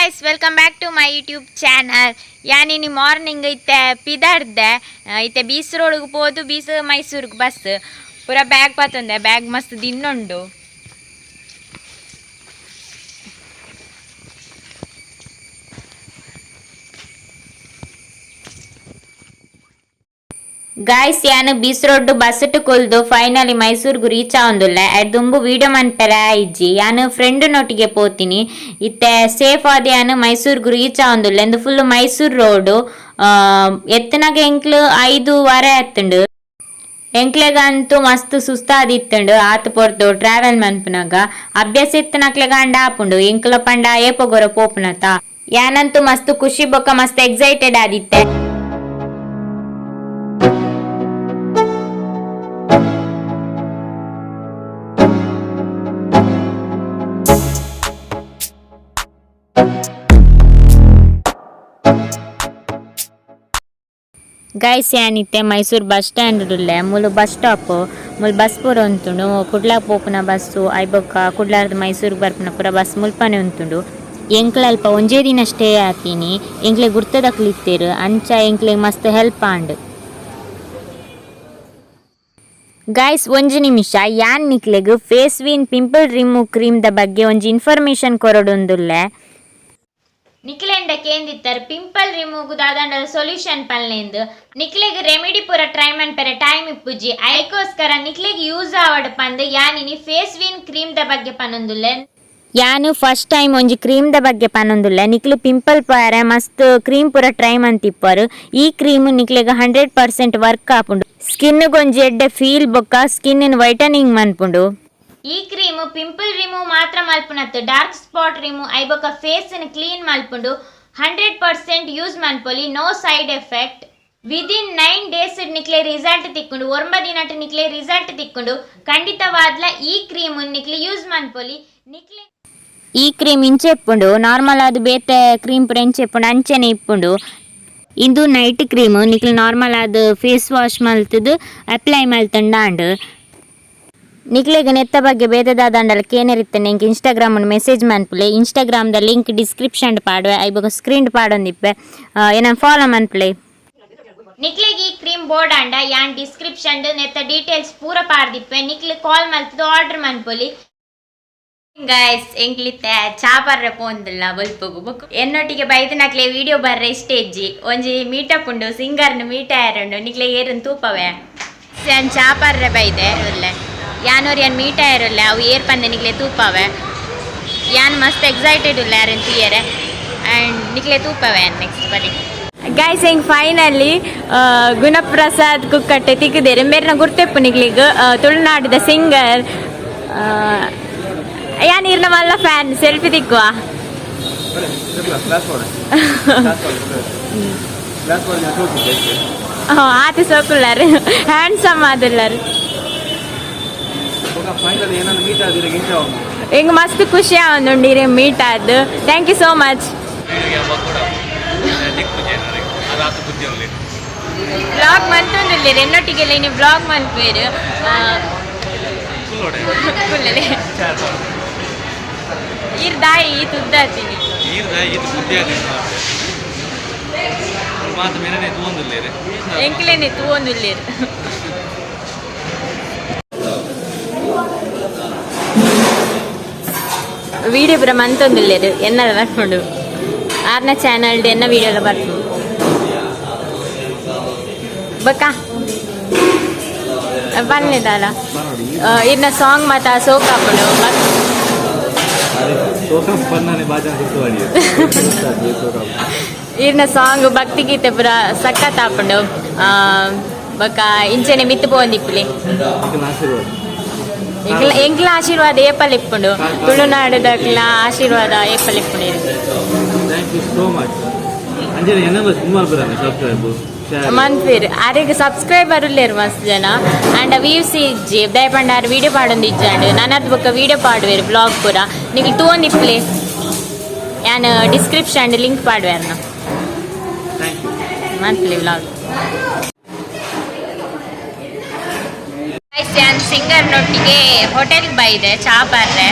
guys, welcome back to my YouTube channel. ಯಾನಿನಿ morning ಇತ್ತೆ ಪಿದಾಡ್ದೆ ಇತ್ತೆ ಬೀಸ್ ರೋಡ್ಗೆ ಹೋದು ಬೀಸ್ ಮೈಸೂರಿಗೆ ಬಸ್ ಪೂರ ಬ್ಯಾಗ್ ಪಾತಂದೆ ಬ್ಯಾಗ್ ಮಸ್ತ್ ದಿನ್ನೊಂಡು गाइस यान बीस रोड बस कुल्दु फाइनली मैसूर रीच आवंदुल्ले दुंबु वीडियो मनपेरे इज्जि यान फ्रेंड नोटिगे पोतिनी इत्ते सेफ आदि यान मैसूर रीच आवंदुल्ले इंदु फुल मैसूर रोड एत्तनागे ಎಂಕ್ಲು 5 ವರೆ ಆತುಂಡು ಎಂಕ್ಲೆಗಂತೂ ಮಸ್ತ್ ಸುಸ್ತಾದಿತ್ತುಂಡು ಆತು ಪೊರ್ತು ಟ್ರಾವೆಲ್ ಮನ್ಪುನಾಗ ಅಭ್ಯಾಸ ಎತ್ತನಕ್ಲೆಗ ಅಂಡ ಆಪುಂಡು ಎಂಕ್ಲ ಪಂಡ ಏಪಗೊರ ಪೋಪುನತ ಯಾನಂತೂ ಮಸ್ತ್ ಖುಷಿ ಬೊಕ್ಕ ಮಸ್ತ್ ಎಕ್ಸೈಟೆಡ್ ಆದಿತ್ತೆ. गाइस यानिते मैसूर बस स्टैंड मुल बस स्टॉप मुल बस पूर उंतुंडु कुड्ला पोपुन बस्सु ऐबोक्क कुड्लार्द मैसूर बर्पुन पूरा बस मुल्पने उंतुंडु ಎಂಕ್ಲ ಅಲ್ಪ ಒಂಜೇ ದಿನ ಸ್ಟೇ ಆತೀನಿ ಎಂಕ್ಲೆ ಗುರ್ತದಕ್ಲಿತ್ತೇರು ಅಂಚ ಎಂಕ್ಲೆ ಮಸ್ತ್ ಹೆಲ್ಪ್ ಆಂಡ್ ಗೈಸ್ ಒಂಜಿ ನಿಮಿಷ ಯಾನ್ ನಿಕ್ಲೆಗ್ ಫೇಸ್ವಿನ್ ಪಿಂಪಲ್ ರಿಮೂವ್ ಕ್ರೀಮ್ ದ ಬಗ್ಗೆ ಒಂಜಿ ಇನ್ಫಾರ್ಮೇಷನ್ ಕೊರೊಡೊಂದುಲ್ಲೆ ನಿಕ್ಲೆಂಡ ಕೇಂದಿತ್ತರ ಪಿಂಪಲ್ ರಿಮೂವ್ ದಾದಂಡ ಸೊಲ್ಯೂಷನ್ ಪಲ್ಲೆಂದು ನಿಕ್ಲೆಗ್ ರೆಮಿಡಿ ಪೂರ ಟ್ರೈ ಮನ್ಪೆರೆ ಟೈಮ್ ಇಪ್ಪುಜಿ ಐಕೋಸ್ಕರ ನಿಕ್ಲೆಗ್ ಯೂಸ್ ಆವಡ್ ಪಂದ್ ಯಾನಿನಿ ಫೇಸ್ವಿನ್ ಕ್ರೀಮ್ ದ ಬಗ್ಗೆ ಪನೊಂದುಲ್ಲೆ ಯಾನು ಫಸ್ಟ್ ಟೈಮ್ ಒಂಜಿ ಕ್ರೀಮ್ ದ ಬಗ್ಗೆ ಪನೊಂದುಲ್ಲೆ ನಿಕ್ಲು ಪಿಂಪಲ್ ಪಾರೆ ಮಸ್ತ್ ಕ್ರೀಮ್ ಪೂರ ಟ್ರೈ ಮಂತಿಪ್ಪರು ಈ ಕ್ರೀಮ್ ನಿಕ್ಲೆಗ್ 100% ವರ್ಕ್ ಆಪುಂಡು ಸ್ಕಿನ್ ಗೊಂಜಿ ಎಡ್ಡೆ ಫೀಲ್ ಬೊಕ್ಕ ಸ್ಕಿನ್ ವೈಟನಿಂಗ್ ಮನ್ಪುಂಡು ಈ ಕ್ರೀಮ್ ಪಿಂಪಲ್ ರಿಮೂವ್ ಮಾತ್ರ ಮಲ್ಪುನತ್ತು ಡಾರ್ಕ್ ಸ್ಪಾಟ್ ರಿಮೂವ್ ಐಬೊಕ ಫೇಸ್ ಕ್ಲೀನ್ ಮಲ್ಪುಂಡು 100% ಯೂಸ್ ಮನ್ಪೊಲಿ no side effect within 9 days ನಿಕ್ಲೆ ರಿಸಲ್ಟ್ ತಿಕ್ಕೊಂಡು 9 ದಿನಟ್ ನಿಕ್ಲೆ ರಿಸಲ್ಟ್ ತಿಕ್ಕೊಂಡು ಖಂಡಿತವಾದ್ಲ ಈ ಕ್ರೀಮ್ ನಿಕ್ಲೆ ಯೂಸ್ ಮನ್ಪೊಲಿ ನಿಕ್ಲೆ ಈ ಕ್ರೀಮ್ ಇಂಚೆ ಇಪ್ಪುಂಡು ನಾರ್ಮಲ್ ಅದು ಬೇತೆ ಕ್ರೀಮ್ ಪೂರ ಇಂಚೆ ಇಪ್ಪುಂಡು ಅಂಚೆನೆ ಇಪ್ಪುಂಡು ಇಂದು ನೈಟ್ ಕ್ರೀಮ್ ನಿಕ್ಲೆ ನಾರ್ಮಲ್ ಅದು ಫೇಸ್ ವಾಶ್ ಮಲ್ತದು ಅಪ್ಲೈ ಮಲ್ತಂಡಾಂಡ್ ನಿಕ್ಲೆಗ್ ನೆತ್ತ ಬಗ್ಗೆ ಬೇದದಾದಂಡಲ ಕೇನೆರಿತ್ತನೆ ಇಂಕ್ ಇನ್ಸ್ಟಾಗ್ರಾಮ್ ಮೆಸೇಜ್ ಮನ್ಪುಲೆ ಇನ್ಸ್ಟಾಗ್ರಾಮ್ ದ ಲಿಂಕ್ ಡಿಸ್ಕ್ರಿಪ್ಷನ್ ಪಾಡುವೆ ಐಬೊಕ ಸ್ಕ್ರೀನ್ ಪಾಡೊಂದಿಪ್ಪೆ ಏನ ಫಾಲೋ ಮನ್ಪುಲೆ ನಿಕ್ಲೆಗ್ ಈ ಕ್ರೀಮ್ ಬೋರ್ಡ್ ಅಂಡ ಯಾನ್ ಡಿಸ್ಕ್ರಿಪ್ಷನ್ ನೆತ್ತ ಡೀಟೇಲ್ಸ್ ಪೂರ ಪಾಡ್ದಿಪ್ಪೆ ನಿಕ್ಲೆ ಕಾಲ್ ಮಲ್ತದು ಆರ್ಡರ್ ಮನ್ಪೊಲಿ ಗೈಸ್ ಎಂಕ್ಲಿತ್ತೆ ಚಾ ಬರ್ರೆ ಪೋಂದಿಲ್ಲ ಬಲ್ಪಗು ಬೊಕ್ ಎನ್ನೊಟ್ಟಿಗೆ ಬೈದು ನಕ್ಲೆ ವಿಡಿಯೋ ಬರ್ರೆ ಸ್ಟೇಜಿ ಒಂಜಿ ಮೀಟಪ್ ಉಂಡು ಸಿಂಗರ್ನ ಮೀಟ ಆಯರುಂಡು ನಿಕ್ಲೆ ಏರನ್ ತೂಪವೆ ಯಾನ್ ಚಾ ಬರ್ರೆ ಬೈದೆ ಉಲ್ಲೆ ಯಾನೋರ್ ಯಾನ್ ಮೀಟ ಆಯರುಲ್ಲೆ ಅವು ಏರ್ ಪಂದೆ ನಿಕ್ಲೆ ತೂಪವೆ ಯಾನ್ ಮಸ್ತ್ ಎಕ್ಸೈಟೆಡ್ ಉಲ್ಲೆ ಯಾರನ್ ತೀಯರೆ ಆ್ಯಂಡ್ ನಿಕ್ಲೆ ತೂಪವೆ ನೆಕ್ಸ್ಟ್ ಬರೀ ಗೈಸ್ ಹೆಂಗೆ ಫೈನಲಿ ಗುಣಪ್ರಸಾದ್ ಕುಕ್ಕಟ್ಟೆ ತಿಕ್ಕಿದೇರೆ ಮೇರ್ನ ಗುರ್ತೆಪ್ಪು ನಿಕ್ಲಿಗ್ ತುಳುನಾಡಿದ ಸಿಂಗರ್ ಯಾನ್ ಇರ್ನ ಮಲ್ಲ ಫ್ಯಾನ್ ಸೆಲ್ಫಿ ತಿಕ್ಕುವ ಆತ ಸೋಕುಲ್ಲಾರು ಹ್ಯಾಂಡ್ಸಮ್ ಆದುಲ್ಲಾರು ಹಿಂಗೆ ಮಸ್ತ್ ಖುಷಿ ಆವೊಂದುಂಡು ಇರೆ ಮೀಟ್ ಆದ್ thank you so much blog ಮಂತೊಂದುಲ್ಲೇರು ಎನ್ನೊಟ್ಟಿಗೆಲ್ಲ ಇನ್ನು ಬ್ಲಾಗ್ ಮನ್ಪೇರು ಈರ್ದಾಯಿ ಈ ತುದ್ದಾತೀನಿ ಎಂಕ್ಲೇನೆ ತೂವೊಂದುಲ್ಲೇರು വീഡിയോ പൂര ಮಂತೊಂದುಲ್ಲೇರು ಎನ್ನಲ ಬರ್ಕೊಂಡು ಆರ್ನ ಚಾನಲ್ಡ್ ಎನ್ನ ವೀಡಿಯೋ ಎಲ್ಲ ಬರ್ಕೊಂಡು ಬಕ್ಕ ಬನ್ನಿದಲ್ಲ ಇನ್ನ ಸಾಂಗ್ ಮಾತ ಸೋಕ್ ಹಾಕೊಂಡು ಇರ್ನ ಸಾಂಗ್ ಭಕ್ತಿ ಗೀತೆ ಪೂರ ಸಖತ್ ಹಾಕೊಂಡು ಬಕ್ಕ ಇಂಚೆನೆ ಮಿತ್ತು ಪೋಂದಿಪ್ಪಲಿ ಎಂಕ್ಲ ಆಶೀರ್ವಾದ ಏಪಲ್ ಇಪ್ಪುಂಡು ತುಳುನಾಡದಕ್ಲ ಆಶೀರ್ವಾದ ಏಪಲ್ ಇಪ್ಪುಂಡು ಮನ್ಪೇರ್ ಆರೆಗ್ ಸಬ್ಸ್ಕ್ರೈಬರ್ ಉಲ್ಲೇರು ಮಸ್ತ್ ಜನ ಆಂಡ ವ್ಯೂಸ್ ಇಜ್ಜಿ ದಯಪಂಡ ವಿಡಿಯೋ ಪಾಡೊಂದು ಇಜ್ಜಾಂಡು ನನ್ನದು ಬೊಕ್ಕ ವಿಡಿಯೋ ಪಾಡುವೆರು ಬ್ಲಾಗ್ ಪೂರ ನಿಕ್ಲು ತೂವೊಂದಿಪ್ಪಲೆ ಯಾನ್ ಡಿಸ್ಕ್ರಿಪ್ಷನ್ ಲಿಂಕ್ ಪಾಡುವೆರ್ನ ಮನ್ಪಲೆ ಬ್ಲಾಗ್ ಯಾನ್ ಸಿಂಗರ್ನೊಟ್ಟಿಗೆ ಹೋಟೆಲ್ಗೆ ಬೈದೆ ಚಾ ಬರ್ರೆ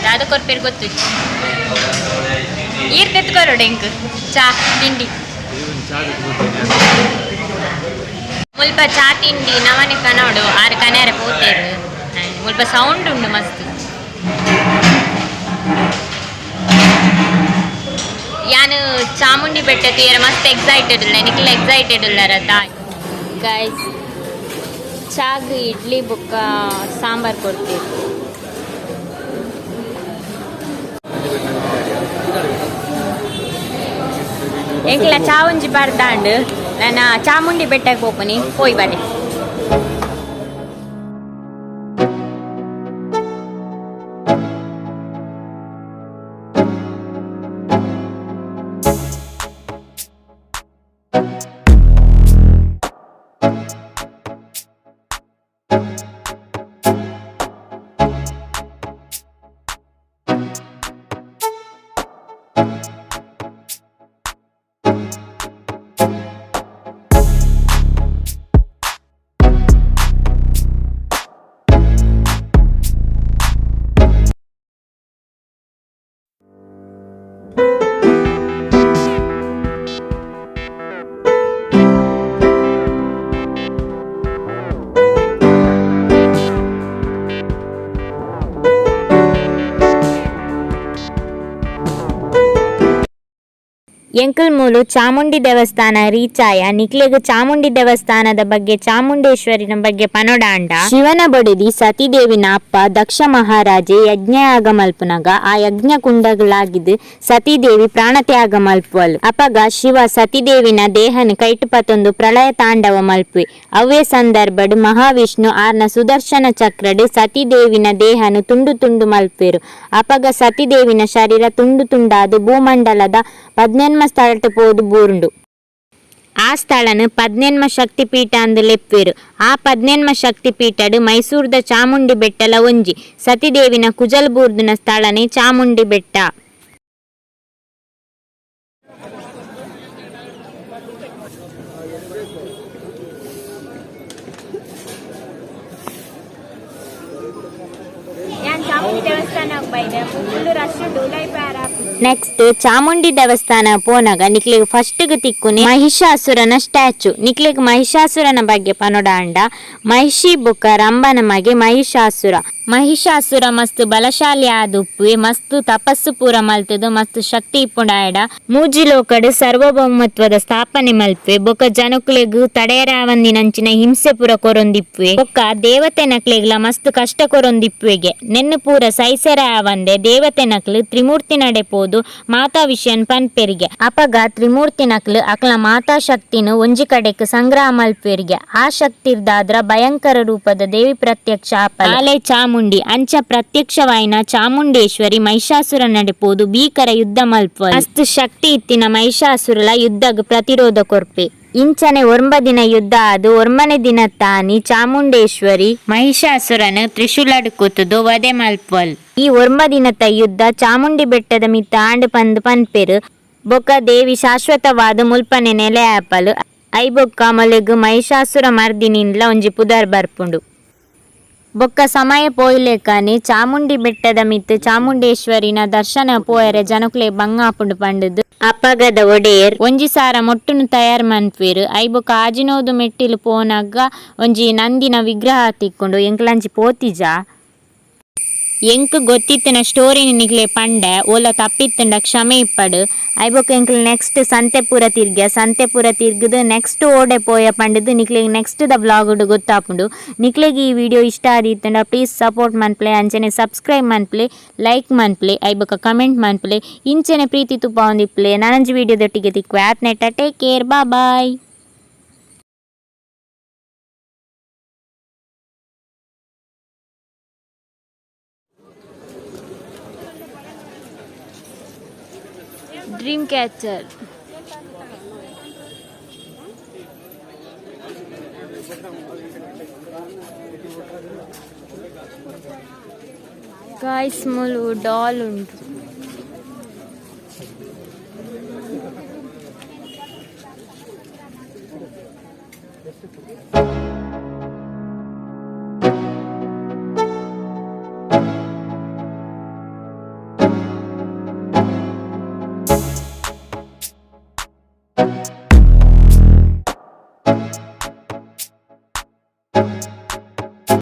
ಯಾವ್ದಕ್ಕೊರ್ಪೇರು ಗೊತ್ತು ಈರ್ ತೆತ್ಕೊರೋಡು ಎಂಕ್ ಚಾ ತಿಂಡಿ ಮುಲ್ಪ ಚಾ ತಿಂಡಿ ನವನೆ ಕನೋಡು ಆರು ಕನೆಯರೆ ಪೋತೇರು ಮುಲ್ಪ ಸೌಂಡ್ ಉಂಡು ಮಸ್ತ್ ಯಾನು ಚಾಮುಂಡಿ ಬೆಟ್ಟ ತೀರ ಮಸ್ತ್ ಎಕ್ಸೈಟೆಡ್ ಇಲ್ಲ ನಿಖಿಲ್ ಎಕ್ಸೈಟೆಡ್ ಇಲ್ಲರತ ಗೈಸ್ ಚಾಗ್ ಇಡ್ಲಿ ಬುಕ್ಕ ಸಾಂಬಾರ್ ಕೊಡ್ತೀವಿ ಎಂಕ್ಲ ಚಾ ಒಂಜಿ ಬರ್ದಾಂಡು ನಾನು ಚಾಮುಂಡಿ ಬೆಟ್ಟಕ್ಕೆ ಹೋಗ್ತೀನಿ ಹೋಯ್ ಬನ್ನಿ ಎಂಕಲ್ ಮೂಲು ಚಾಮುಂಡಿ ದೇವಸ್ಥಾನ ರೀಚ್ ಆಯ ನಿಕ್ಲೆಗ್ ಚಾಮುಂಡಿ ದೇವಸ್ಥಾನದ ಬಗ್ಗೆ ಚಾಮುಂಡೇಶ್ವರಿನ ಬಗ್ಗೆ ಪನೋಡಾಂಡ ಶಿವನ ಬೊಡಿದಿ ಸತಿದೇವಿನ ಅಪ್ಪ ದಕ್ಷ ಮಹಾರಾಜೆ ಯಜ್ಞ ಯಾಗ ಮಲ್ಪುನಗ ಆ ಯಜ್ಞ ಕುಂಡಗಳಾಗಿದ್ದು ಸತಿದೇವಿ ಪ್ರಾಣತ್ಯಾಗ ಮಲ್ಪುವಲು ಅಪಗ ಶಿವ ಸತಿದೇವಿನ ದೇಹನ ಕೈಟುಪತ್ತೊಂದು ಪ್ರಳಯ ತಾಂಡವ ಮಲ್ಪುವೆ ಅವೇ ಸಂದರ್ಭಡ್ ಮಹಾವಿಷ್ಣು ಆರ್ನ ಸುದರ್ಶನ ಚಕ್ರಡ್ ಸತಿದೇವಿನ ದೇಹನು ತುಂಡು ತುಂಡು ಮಲ್ಪುವೆರು ಅಪಗ ಸತಿದೇವಿನ ಶರೀರ ತುಂಡು ತುಂಡಾದು ಭೂಮಂಡಲದ 14 ಸ್ಥಳಟ್ಟು ಪೋದು ಬೂರುಂಡು ಆ ಸ್ಥಳನು 14 ಶಕ್ತಿಪೀಠ ಅಂದು ಲೆಪ್ಪೇರು ಆ 14 ಶಕ್ತಿಪೀಠಡ್ ಮೈಸೂರ್ದ ಚಾಮುಂಡಿ ಬೆಟ್ಟಲ ಒಂಜಿ ಸತಿದೇವಿನ ಕುಜಲ್ಬೂರ್ದಿನ ಸ್ಥಳನೇ ಚಾಮುಂಡಿ ಬೆಟ್ಟ ನೆಕ್ಸ್ಟ್ ಚಾಮುಂಡಿ ದೇವಸ್ಥಾನ ಪೋನಾಗ ನಿಕ್ಲಿಗೆ ಫಸ್ಟ್ ತಿಕ್ಕುನೆ ಮಹಿಷಾಸುರನ ಸ್ಟ್ಯಾಚು ನಿಕ್ಲಿಗೆ ಮಹಿಷಾಸುರನ ಬಗ್ಗೆ ಪನೋಡಾಂಡ ಮಹಿಷಿ ಬುಕ್ಕ ರಂಭನ ಮಗೆ ಮಹಿಷಾಸುರ ಮಸ್ತ್ ಬಲಶಾಲಿ ಆದುಪ್ಪುವೆ ಮಸ್ತ್ ತಪಸ್ಸು ಪೂರ ಮಲ್ತದು ಮಸ್ತ್ ಶಕ್ತಿ ಇಪ್ಪುಂಡಾಯಡ ಮೂಜಿ ಲೋಕಡ್ ಸಾರ್ವಭೌಮತ್ವದ ಸ್ಥಾಪನೆ ಮಲ್ಪೆ ಬೊಕ್ಕ ಜನಕ್ಲೆಗ್ ತಡೆಯರಾವಂದಿನಂಚಿನ ಹಿಂಸೆ ಪೂರ ಕೊರೊಂದಿಪ್ಪುವೆ ಬೊಕ್ಕ ದೇವತೆ ನಕ್ಲೆಗ್ಲ ಮಸ್ತ್ ಕಷ್ಟ ಕೊರೊಂದಿಪ್ಪುವೆಗೆ ನೆನ್ನು ಪೂರ ಸೈಸರ ಆವಂದೆ ದೇವತೆ ನಕ್ಲು ತ್ರಿಮೂರ್ತಿ ನಡೆ ಪೋದು ಮಾತಾ ವಿಷಯನ್ ಪನ್ಪೆರಿಗೆ ಅಪಗ ತ್ರಿಮೂರ್ತಿ ನಕ್ಲು ಅಕ್ಲ ಮಾತಾ ಶಕ್ತಿನು ಒಂಜಿ ಕಡೆಕ್ ಸಂಗ್ರಹ ಮಲ್ಪೆರಿಗೆ ಆ ಶಕ್ತಿರ್ದಾದ್ರ ಭಯಂಕರ ರೂಪದ ದೇವಿ ಪ್ರತ್ಯಕ್ಷ ಆಲೆ ಚಾಮುಂಡಿ ಅಂಚ ಪ್ರತ್ಯಕ್ಷವಾಯಿನ ಚಾಮುಂಡೇಶ್ವರಿ ಮಹಿಷಾಸುರ ನಡೆಪೋದು ಭೀಕರ ಯುದ್ಧ ಮಲ್ಪುವ ಮಸ್ತ್ ಶಕ್ತಿ ಇತ್ತಿನ ಮಹಿಷಾಸುರಲ ಯುದ್ಧಗ್ ಪ್ರತಿರೋಧ ಕೊರ್ಪೆ ಇಂಚನೆ 9 ದಿನ ಯುದ್ಧ ಆದು 9ನೇ ದಿನ ತಾನಿ ಚಾಮುಂಡೇಶ್ವರಿ ಮಹಿಷಾಸುರನ ತ್ರಿಶೂಲಡ್ ಕುತ್ತುದು ವಧೆ ಮಲ್ಪುವಲ್ ಈ 9 ದಿನದ ಯುದ್ಧ ಚಾಮುಂಡಿ ಬೆಟ್ಟದ ಮಿತ್ತ ಆಂಡ್ ಪಂದ್ ಪನ್ಪೆರು ಬೊಕ್ಕ ದೇವಿ ಶಾಶ್ವತವಾದ ಮುಲ್ಪನೆ ನೆಲೆ ಆಪಲ್ ಐ ಬೊಕ್ಕ ಮೊಲೆಗ್ ಮಹಿಷಾಸುರ ಮರ್ದಿನಿಂದ್ಲ ಒಂಜಿ ಪುದರ್ ಬರ್ಪುಂಡು ಬೊಕ್ಕ ಸಮಯ ಪೋಯ್ಲೆಕಾನೆ ಚಾಮುಂಡಿ ಬೆಟ್ಟದ ಮಿತ್ತು ಚಾಮುಂಡೇಶ್ವರಿನ ದರ್ಶನ ಪೋಯರೆ ಜನಕ್ಲೆ ಬಂಗಾಪುಂಡು ಪಂಡುದು ಅಪಗದ ಒಡೆಯರ್ ಒಂಜಿ ಸಾರ ಮೊಟ್ಟುನು ತಯಾರು ಮನ್ಪೇರು ಐ ಬೊಕ್ಕ ಆಜಿನೋದು ಮೆಟ್ಟಿಲು ಪೋನಾಗ ಒಂಜಿ ನಂದಿನ ವಿಗ್ರಹ ತಿಕ್ಕೊಂಡು ಎಂಕ್ಲಂಚಿ ಪೋತಿಜ ಎಂಕ್ ಗೊತ್ತಿತ್ತಿನ ಸ್ಟೋರಿನ ನಿಕ್ಲೆ ಪಂಡೆ ಓಲ ತಪ್ಪಿತ್ತಂಡ ಕ್ಷಮೆ ಇಪ್ಪಡು ಐ ಬೊಕ್ಕ ಎಂಕ್ಲು ನೆಕ್ಸ್ಟ್ ಸಂತೆ ಪೂರ ತಿರ್ಗದು ನೆಕ್ಸ್ಟ್ ಓಡೆ ಪೋಯ ಪಂಡದು ನಿಕ್ಲೆಗ್ ನೆಕ್ಸ್ಟ್ ದ ಬ್ಲಾಗ್ ಗೊತ್ತಾಪುಂಡು ನಿಕ್ಲೆಗ್ ಈ ವಿಡಿಯೋ ಇಷ್ಟ ಆದಿತ್ತಂಡ ಪ್ಲೀಸ್ ಸಪೋರ್ಟ್ ಮನ್ಪ್ಲೆ ಅಂಚನೆ ಸಬ್ಸ್ಕ್ರೈಬ್ ಮನ್ಪ್ಲೆ ಲೈಕ್ ಮನ್ಪ್ಲೆ ಐ ಬೊಕ್ಕ ಕಮೆಂಟ್ ಮನ್ಪ್ಲೆ ಇಂಚನೆ ಪ್ರೀತಿ ತುಪ್ಪ ಹೊಂದಿಪ್ಲೆ ನನಂಜಿ ವಿಡಿಯೋದೊಟ್ಟಿಗೆ ತಿಕ್ಕು ಆತ್ನೆಟ್ಟ take care bye dream catcher guys मुलु डॉल उंटु